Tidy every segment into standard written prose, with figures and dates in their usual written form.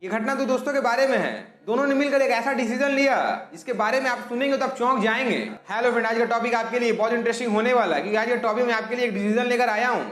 ये घटना दो दोस्तों के बारे में है। दोनों ने मिलकर एक ऐसा डिसीजन लिया जिसके बारे में आप सुनेंगे तो आप चौंक जाएंगे। हेलो फ्रेंड, आज का टॉपिक आपके लिए बहुत इंटरेस्टिंग होने वाला है क्योंकि आज का टॉपिक में आपके लिए एक डिसीजन लेकर आया हूँ।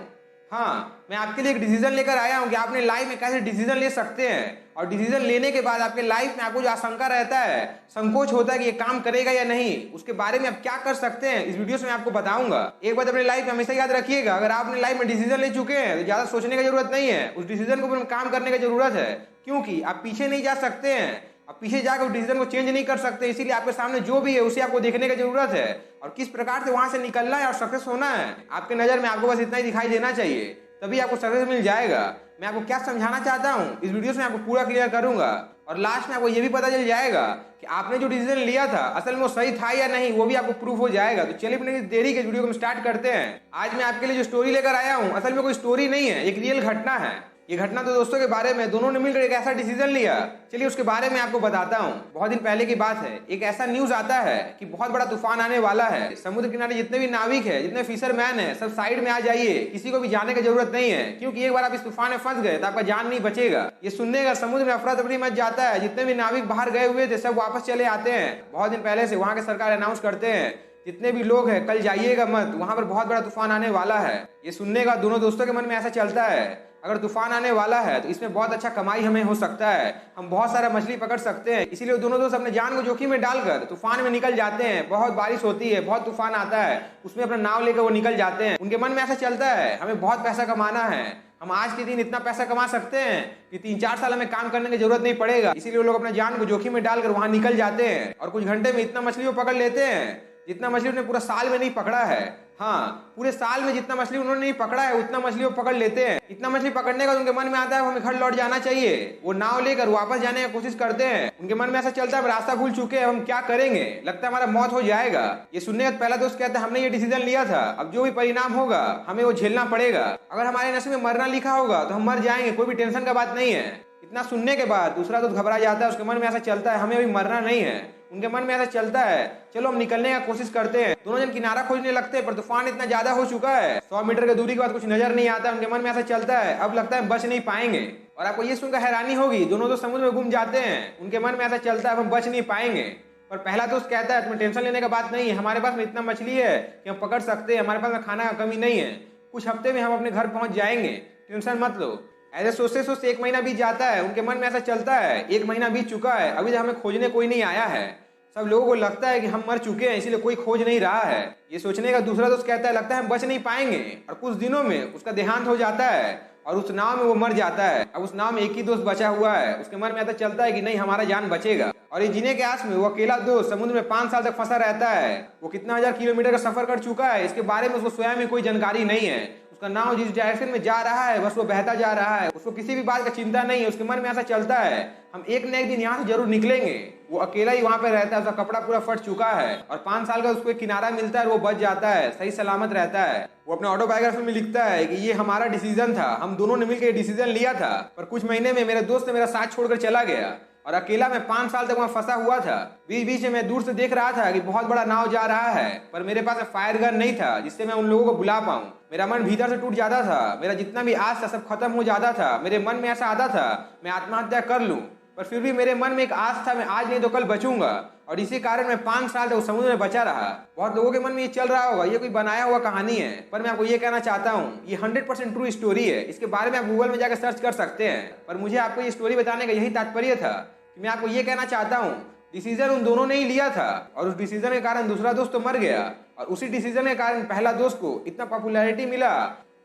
हाँ, मैं आपके लिए एक डिसीजन लेकर आया हूँ कि आपने लाइफ में कैसे डिसीजन ले सकते हैं और डिसीजन लेने के बाद आपके लाइफ में आपको जो आशंका रहता है, संकोच होता है कि ये काम करेगा या नहीं, उसके बारे में आप क्या कर सकते हैं, इस वीडियो से मैं आपको बताऊंगा। एक बात अपनी लाइफ में हमेशा याद रखिएगा, अगर आप अपनी लाइफ में डिसीजन ले चुके हैं तो ज्यादा सोचने की जरूरत नहीं है, उस डिसीजन के ऊपर काम करने की जरूरत है। क्योंकि आप पीछे नहीं जा सकते हैं, आप पीछे जाकर उस डिसीजन को चेंज नहीं कर सकते। इसीलिए आपके सामने जो भी है उसे आपको देखने की जरूरत है और किस प्रकार से वहां से निकलना है और सक्सेस होना है। आपके नजर में आपको बस इतना ही दिखाई देना चाहिए, तभी आपको सक्सेस मिल जाएगा। मैं आपको क्या समझाना चाहता हूँ इस वीडियो से आपको पूरा क्लियर करूंगा और लास्ट में आपको ये भी पता चल जाएगा कि आपने जो डिसीजन लिया था असल में वो सही था या नहीं, वो भी आपको प्रूफ हो जाएगा। तो चलिए अपनी देरी के वीडियो को हम स्टार्ट करते हैं। आज मैं आपके लिए जो स्टोरी लेकर आया हूँ असल में कोई स्टोरी नहीं है, एक रियल घटना है। ये घटना तो दोस्तों के बारे में, दोनों ने मिलकर एक ऐसा डिसीजन लिया। चलिए उसके बारे में आपको बताता हूँ। बहुत दिन पहले की बात है, एक ऐसा न्यूज आता है कि बहुत बड़ा तूफान आने वाला है। समुद्र किनारे जितने भी नाविक है, जितने फिशरमैन है, सब साइड में आ जाइए, किसी को भी जाने की जरूरत नहीं है क्योंकि एक बार आप इस तूफान में फंस गए तो आपका जान नहीं बचेगा। ये सुनने का समुद्र में अफरा तफरी मच जाता है। जितने भी नाविक बाहर गए हुए थे सब वापस चले आते हैं। बहुत दिन पहले से वहां के सरकार अनाउंस करते हैं जितने भी लोग हैं कल जाइएगा मत, वहां पर बहुत बड़ा तूफान आने वाला है। ये सुनने का दोनों दोस्तों के मन में ऐसा चलता है, अगर तूफान आने वाला है तो इसमें बहुत अच्छा कमाई हमें हो सकता है, हम बहुत सारा मछली पकड़ सकते हैं। इसीलिए दोनों दोस्त अपने जान को जोखिम में डालकर तूफान में निकल जाते हैं। बहुत बारिश होती है, बहुत तूफान आता है, उसमें अपना नाव लेकर वो निकल जाते हैं। उनके मन में ऐसा चलता है हमें बहुत पैसा कमाना है, हम आज के दिन इतना पैसा कमा सकते हैं कि 3-4 साल हमें काम करने की जरूरत नहीं पड़ेगा। इसीलिए वो लोग अपने जान को जोखिम में डालकर वहां निकल जाते हैं और कुछ घंटे में इतना मछली वो पकड़ लेते हैं जितना मछली उन्होंने पूरा साल में नहीं पकड़ा है। हाँ, पूरे साल में जितना मछली उन्होंने नहीं पकड़ा है उतना मछली वो पकड़ लेते हैं। इतना मछली पकड़ने का उनके मन में आता है हमें घर लौट जाना चाहिए। वो नाव लेकर वापस जाने की कोशिश करते हैं। उनके मन में ऐसा चलता है रास्ता भूल चुके हैं, हम क्या करेंगे, लगता है हमारा मौत हो जाएगा। ये सुनने का पहला दोस्त कहता है हमने ये डिसीजन लिया था, अब जो भी परिणाम होगा हमें वो झेलना पड़ेगा। अगर हमारे नसीब में मरना लिखा होगा तो हम मर जाएंगे, कोई भी टेंशन का बात नहीं है। इतना सुनने के बाद दूसरा दोस्त घबरा जाता है, उसके मन में ऐसा चलता है हमें अभी मरना नहीं है। उनके मन में ऐसा चलता है चलो हम निकलने की कोशिश करते हैं। दोनों जन किनारा खोजने लगते हैं पर तूफान इतना ज्यादा हो चुका है, 100 मीटर की दूरी के बाद कुछ नजर नहीं आता। उनके मन में ऐसा चलता है अब लगता है बच नहीं पाएंगे। और आपको ये सुनकर हैरानी होगी, दोनों दोस्त समुद्र में घूम जाते हैं। उनके मन में ऐसा चलता है हम बच नहीं पाएंगे। पर पहला दोस्त कहता है तुम्हें टेंशन लेने का बात नहीं है, हमारे पास में इतना मछली है कि हम पकड़ सकते हैं, हमारे पास में खाना का कमी नहीं है, कुछ हफ्ते में हम अपने घर पहुंच जाएंगे, टेंशन मत लो। ऐसे सोचते सोचते 1 महीना बीत जाता है। उनके मन में ऐसा चलता है 1 महीना बीत चुका है, अभी तक हमें खोजने कोई नहीं आया है, सब लोगों को लगता है कि हम मर चुके हैं इसीलिए कोई खोज नहीं रहा है। ये सोचने का दूसरा दोस्त कहता है लगता है हम बच नहीं पाएंगे। और कुछ दिनों में उसका देहांत हो जाता है और उस नाव में वो मर जाता है। अब उस नाव में एक ही दोस्त बचा हुआ है। उसके मन में ऐसा चलता है कि नहीं हमारा जान बचेगा। और ये जीने के आस में वो अकेला दोस्त समुद्र में 5 साल तक फंसा रहता है। वो कितना 1000 किलोमीटर का सफर कर चुका है, इसके बारे में उसको स्वयं में कोई जानकारी नहीं है। उसका नाव जिस डायरेक्शन में जा रहा है बस वो बहता जा रहा है, उसको किसी भी बात का चिंता नहीं है। उसके मन में ऐसा चलता है हम एक न एक दिन यहाँ से जरूर निकलेंगे। वो अकेला ही वहां पे रहता है, उसका कपड़ा पूरा फट चुका है और 5 साल का उसको एक किनारा मिलता है और वो बच जाता है, सही सलामत रहता है। वो अपने ऑटोबायोग्राफी में लिखता है कि ये हमारा डिसीजन था, हम दोनों ने मिलकर डिसीजन लिया था, पर कुछ महीने में मेरे दोस्त ने मेरा साथ छोड़कर चला गया और अकेला मैं 5 साल तक वहां फंसा हुआ था। बीच बीच में मैं दूर से देख रहा था कि बहुत बड़ा नाव जा रहा है, पर मेरे पास फायर गन नहीं था जिससे मैं उन लोगों को बुला पाऊं। मेरा मन भीतर से टूट जाता था, मेरा जितना भी आस था सब खत्म हो जाता था। मेरे मन में ऐसा आता था मैं आत्महत्या कर लूं, पर फिर भी मेरे मन में एक आस था मैं आज नहीं तो कल बचूंगा। और इसी कारण मैं 5 साल तक उस समुद्र में बचा रहा। बहुत लोगों के मन में ये चल रहा होगा ये कोई बनाया हुआ कहानी है, पर मैं आपको ये कहना चाहता हूँ ये 100% ट्रू स्टोरी है। इसके बारे में आप गूगल में जाकर सर्च कर सकते हैं। पर मुझे आपको ये स्टोरी बताने का यही तात्पर्य था कि मैं आपको ये कहना चाहता हूँ डिसीजन उन दोनों ने ही लिया था और उस डिसीजन के कारण दूसरा दोस्त तो मर गया और उसी डिसीजन के कारण पहला दोस्त को इतना पॉपुलैरिटी मिला।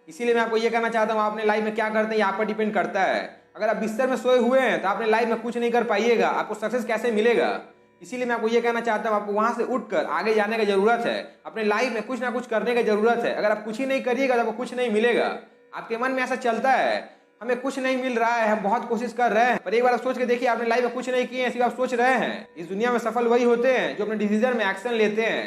इसीलिए मैं आपको ये कहना चाहता हूँ आप अपने लाइफ में क्या करते हैं ये आप पर डिपेंड करता है। अगर आप बिस्तर में सोए हुए हैं तो अपने लाइफ में कुछ नहीं कर पाइएगा, आपको सक्सेस कैसे मिलेगा। इसीलिए मैं आपको ये कहना चाहता हूँ आपको वहां से उठकर आगे जाने की जरूरत है, अपने लाइफ में कुछ ना कुछ करने की जरूरत है। अगर आप कुछ ही नहीं करिएगा तो आपको कुछ नहीं मिलेगा। आपके मन में ऐसा चलता है हमें कुछ नहीं मिल रहा है, हम बहुत कोशिश कर रहे हैं, पर एक बार आप सोच के देखिए आपने लाइफ में कुछ नहीं किए हैं, सिर्फ आप सोच रहे हैं। इस दुनिया में सफल वही होते हैं जो अपने डिसीजन में एक्शन लेते हैं।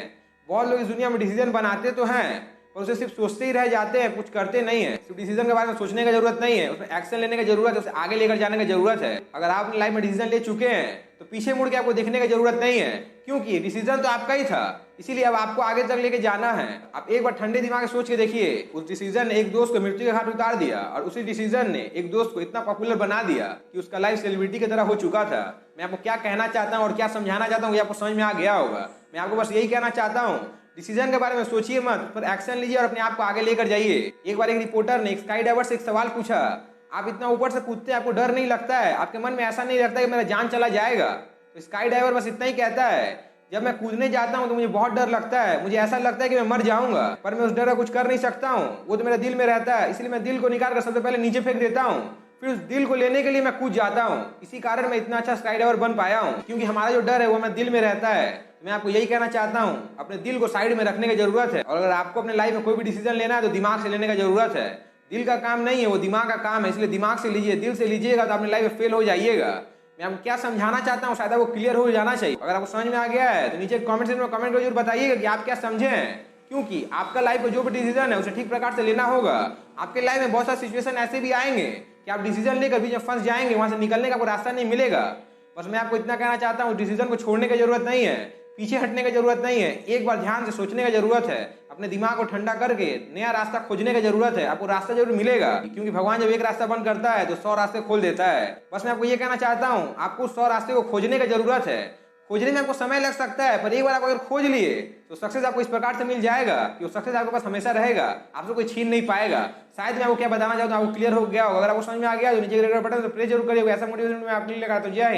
बहुत लोग इस दुनिया में डिसीजन बनाते तो हैं पर उसे सिर्फ सोचते ही रह जाते हैं, कुछ करते नहीं है। सिर्फ डिसीजन के बारे में सोचने की जरूरत नहीं है, उसमें एक्शन लेने की जरूरत है, उसे आगे लेकर जाने की जरूरत है। अगर आप अपनी लाइफ में डिसीजन ले चुके हैं तो पीछे मुड़ के आपको देखने की जरूरत नहीं है, क्योंकि डिसीजन तो आपका ही था। इसीलिए अब आपको आगे तक लेके जाना है। आप एक बार ठंडे दिमाग से सोच के देखिए, उस डिसीजन ने एक दोस्त को मृत्यु के घाट उतार दिया और उसी डिसीजन ने एक दोस्त को इतना पॉपुलर बना दिया कि उसका लाइफ सेलिब्रिटी की तरह हो चुका था। मैं आपको क्या कहना चाहता हूँ और क्या समझाना चाहता हूँ ये आपको समझ में आ गया होगा। मैं आपको बस यही कहना चाहता हूँ, डिसीजन के बारे में सोचिए मत, पर एक्शन लीजिए और अपने आप को आगे लेकर जाइए। एक बार एक रिपोर्टर ने एक स्काई डाइवर से एक सवाल पूछा, आप इतना ऊपर से कूदते हैं, आपको डर नहीं लगता है? आपके मन में ऐसा नहीं लगता कि मेरा जान चला जाएगा? तो स्काई डाइवर बस इतना ही कहता है, जब मैं कूदने जाता हूं तो मुझे बहुत डर लगता है, मुझे ऐसा लगता है कि मैं मर जाऊंगा, पर मैं उस डर का कुछ कर नहीं सकता हूं, वो तो मेरे दिल में रहता है, इसलिए मैं दिल को निकाल कर सबसे पहले नीचे फेंक देता हूं, फिर उस दिल को लेने के लिए मैं कूद जाता हूं। इसी कारण मैं इतना अच्छा स्काई डाइवर बन पाया हूं, क्योंकि हमारा जो डर है वो हमारे दिल में रहता है। मैं आपको यही कहना चाहता हूं, अपने दिल को साइड में रखने की जरूरत है। और अगर आपको अपने लाइफ में कोई भी डिसीजन लेना है तो दिमाग से लेने का जरूरत है। दिल का काम नहीं है, वो दिमाग का काम है, इसलिए दिमाग से लीजिए। दिल से लीजिएगा तो अपनी लाइफ में फेल हो जाइएगा। मैं आपको क्या समझाना चाहता हूँ शायद आपको क्लियर हो जाना चाहिए। अगर आपको समझ में आ गया है तो नीचे कमेंट सेक्शन में कमेंट कर जरूर बताइएगा कि आप क्या समझे हैं, क्योंकि आपका लाइफ का जो भी डिसीजन है उसे ठीक प्रकार से लेना होगा। आपके लाइफ में बहुत सारे सिचुएशन ऐसे भी आएंगे कि आप डिसीजन लेकर बीच में फंस जाएंगे, वहां से निकलने का कोई रास्ता नहीं मिलेगा। बस मैं आपको इतना कहना चाहता हूँ, डिसीजन को छोड़ने की जरूरत नहीं है, पीछे हटने की जरूरत नहीं है, एक बार ध्यान से सोचने की जरूरत है, अपने दिमाग को ठंडा करके नया रास्ता खोजने की जरूरत है। आपको रास्ता जरूर मिलेगा, क्योंकि भगवान जब एक रास्ता बंद करता है तो 100 रास्ते खोल देता है। बस मैं आपको ये कहना चाहता हूँ, आपको 100 रास्ते को खोजने की जरूरत है। खोजने में आपको समय लग सकता है, पर एक बार आप अगर खोज लिए तो सक्सेस आपको इस प्रकार से मिल जाएगा कि वो सक्सेस आपके पास हमेशा रहेगा, आपसे कोई छीन नहीं पाएगा। शायद मैं आपको क्या बताना चाहता हूँ आपको क्लियर हो गया होगा। अगर आपको समझ में आ गया तो नीचे रेड बटन प्रेस जरूर करिएगा। ऐसा मोटिवेशन मैं आपके लिए लगा तो जय हिंद।